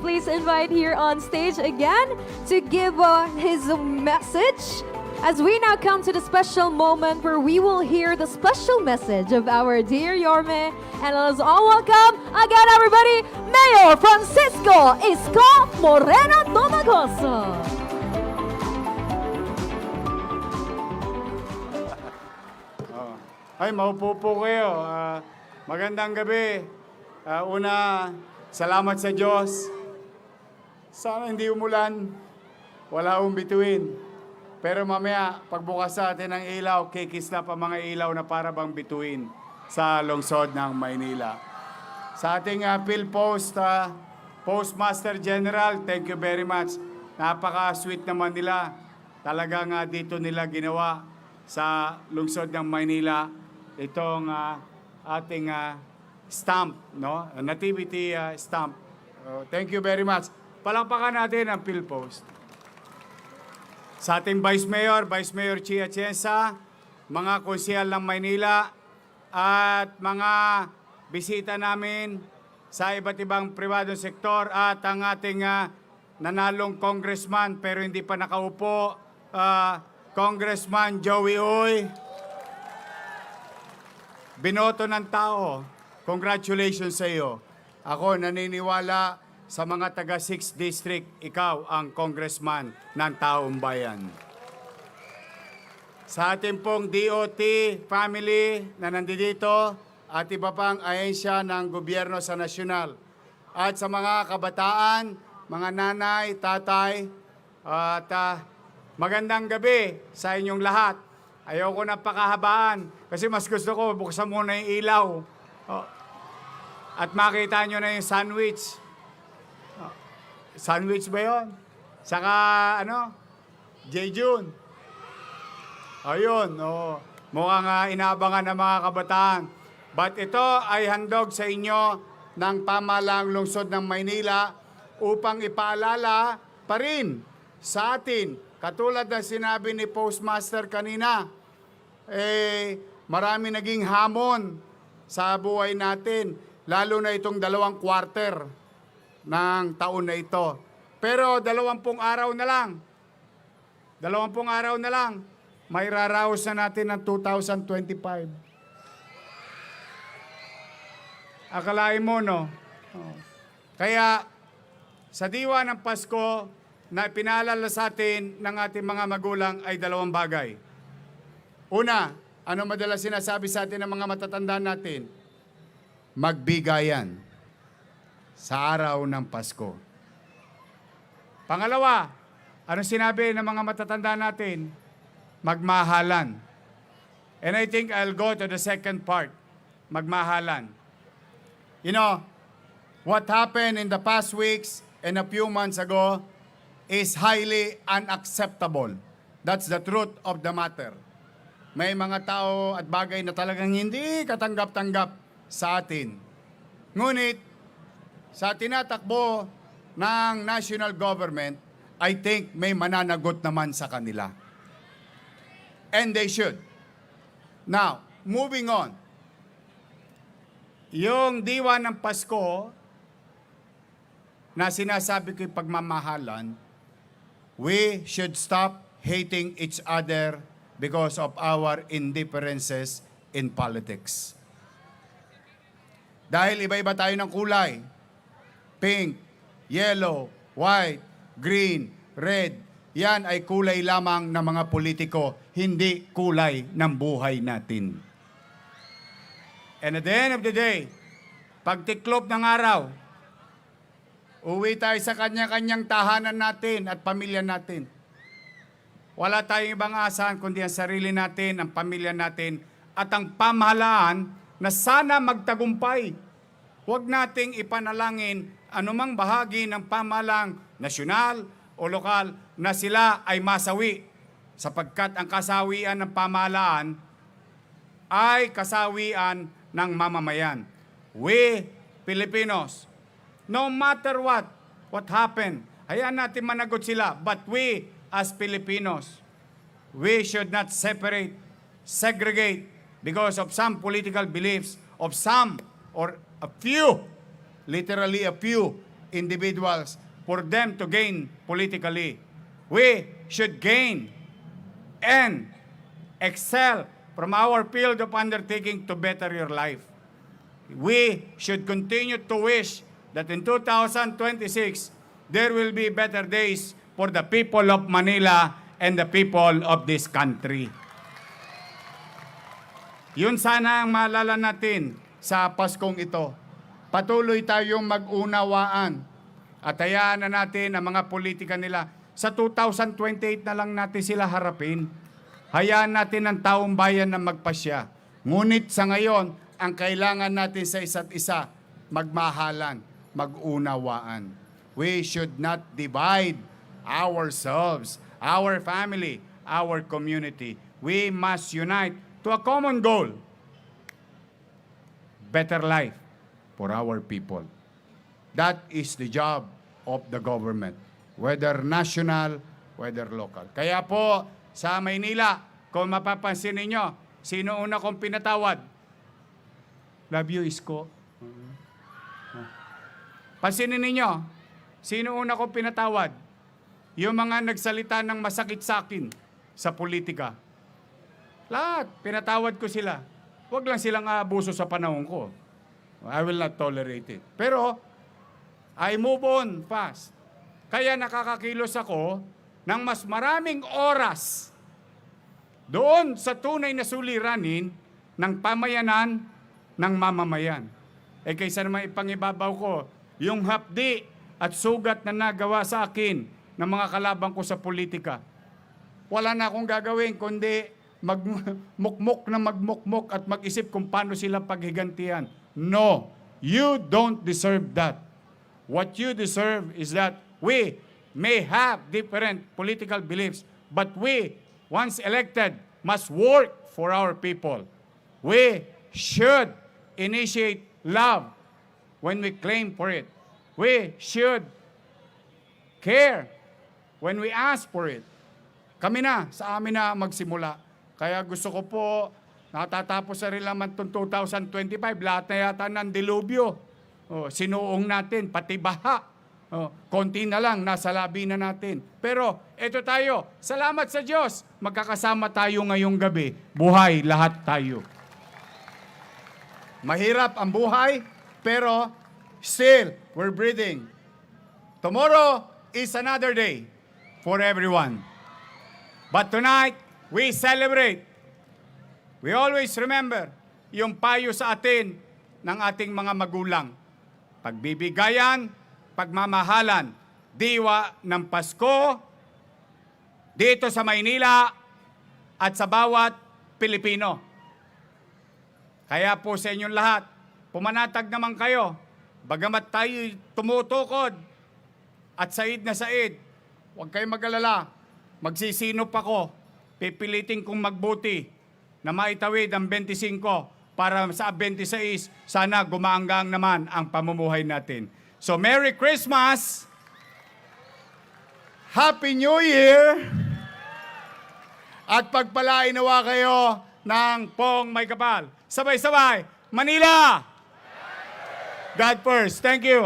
please invite here on stage again to give his message. As we now come to the special moment where we will hear the special message of our dear Yorme. And let us all welcome again, everybody, Mayor Francisco Isko Moreno Domagoso. Ay, maupo po kayo. Magandang gabi. Una, salamat sa Diyos. Sana hindi umulan. Wala akong bituin. Pero mamaya, pagbukas natin ng ilaw, kikis na pa mga ilaw na para bang bituin sa lungsod ng Maynila. Sa ating PhilPost, Postmaster General, thank you very much. Napaka-sweet naman nila. Talagang dito nila ginawa sa lungsod ng Maynila itong ating stamp, no? Nativity stamp. Thank you very much. Palakpakan natin ang PhilPost. Sa ating Vice Mayor Chia Atienza, mga konsehal ng Maynila, at mga bisita namin sa iba't ibang pribadong sektor at ang ating nanalong congressman pero hindi pa nakaupo, Congressman Joey Uy. Binoto ng tao. Congratulations sa iyo. Ako naniniwala sa mga taga 6th District, ikaw ang congressman ng taong bayan. Sa ating pong DOT family na nandito at iba pang ahensya ng gobyerno sa nasyonal. At sa mga kabataan, mga nanay, tatay, at magandang gabi sa inyong lahat. Ayoko na pakahabaan kasi mas gusto ko buksan muna yung ilaw. At makita nyo na yung sandwich. Sandwich ba yun? Saka Jejun. Ayun, mukhang inaabangan ng mga kabataan. But ito ay handog sa inyo ng pamahalaang lungsod ng Maynila upang ipaalala pa rin sa atin. Katulad ng sinabi ni Postmaster kanina, marami naging hamon sa buhay natin, lalo na itong 2 quarter ng taon na ito. Pero 20 araw na lang, 20 araw na lang, may raraos na natin ng 2025. Akalain mo, no? Kaya, sa diwa ng Pasko, na pinaalala sa atin ng ating mga magulang ay 2 bagay. Una, ano madalas sinasabi sa atin ng mga matatanda natin? Magbigayan sa araw ng Pasko. Pangalawa, ano sinabi ng mga matatanda natin? Magmahalan. And I think I'll go to the second part. Magmahalan. You know, what happened in the past weeks and a few months ago is highly unacceptable. That's the truth of the matter. May mga tao at bagay na talagang hindi katanggap-tanggap sa atin. Ngunit, sa tinatakbo ng national government, I think may mananagot naman sa kanila. And they should. Now, moving on. Yung diwa ng Pasko na sinasabi ko'y pagmamahalan, we should stop hating each other because of our indifferences in politics. Dahil iba-iba tayo ng kulay. Pink, yellow, white, green, red. Yan ay kulay lamang ng mga politiko, hindi kulay ng buhay natin. And at the end of the day, pagtiklop ng araw, uwi tayo sa kanya-kanyang tahanan natin at pamilya natin. Wala tayong ibang asahan kundi ang sarili natin, ang pamilya natin, at ang pamahalaan na sana magtagumpay. Huwag nating ipanalangin anumang bahagi ng pamahalaang nasyonal o lokal na sila ay masawi, sapagkat ang kasawian ng pamahalaan ay kasawian ng mamamayan. We, Filipinos, no matter what happened, hayaan natin managot sila, but we, as Filipinos, we should not separate, segregate, because of some political beliefs of some or a few, literally a few, individuals for them to gain politically. We should gain and excel from our field of undertaking to better your life. We should continue to wish that in 2026, there will be better days for the people of Manila and the people of this country. Yun sana ang maalala natin sa Paskong ito. Patuloy tayong mag-unawaan at hayaan na natin ang mga politika nila. Sa 2028 na lang natin sila harapin. Hayaan natin ang taong bayan na magpasya. Ngunit sa ngayon, ang kailangan natin sa isa't isa, magmahalan, mag-unawaan. We should not divide ourselves, our family, our community. We must unite to a common goal. Better life for our people. That is the job of the government, whether national, whether local. Kaya po, sa Maynila, kung mapapansin ninyo, sino una kong pinatawad? Love you, Isko. Pansinin ninyo, sino una kong pinatawad? Yung mga nagsalita ng masakit sa akin sa politika. Lahat, pinatawad ko sila. Huwag lang silang aabuso sa panahon ko. I will not tolerate it. Pero, I move on fast. Kaya nakakakilos ako ng mas maraming oras doon sa tunay na suliranin ng pamayanan ng mamamayan. Eh kaysa naman ipangibabaw ko yung hapdi at sugat na nagawa sa akin ng mga kalabang ko sa politika. Wala na akong gagawin kundi magmukmok na magmukmok at mag-isip kung paano sila paghigantihan. No, you don't deserve that. What you deserve is that we may have different political beliefs, but we, once elected, must work for our people. We should initiate love when we claim for it. We should care when we ask for it. Kami na, sa amin na magsimula. Kaya gusto ko po, natatapos na rin naman itong 2025, lahat na yata ng dilubyo. Sinuong natin, pati baha. Konti na lang, nasa labi na natin. Pero, eto tayo, salamat sa Diyos, magkakasama tayo ngayong gabi. Buhay lahat tayo. Mahirap ang buhay, pero still, we're breathing. Tomorrow is another day for everyone. But tonight, we celebrate. We always remember yung payo sa atin ng ating mga magulang. Pagbibigayan, pagmamahalan, diwa ng Pasko, dito sa Maynila at sa bawat Pilipino. Kaya po sa inyong lahat, pumanatag naman kayo, bagamat tayo tumutukod at said na said, huwag kayong mag-alala, magsisinop ako, pipilitin kong magbuti na maitawid ang 25 para sa 26, sana gumaanggang naman ang pamumuhay natin. So, Merry Christmas! Happy New Year! At pagpalain nawa kayo ng Pong May Kapal. Sabay-sabay, Manila! God first. Thank you.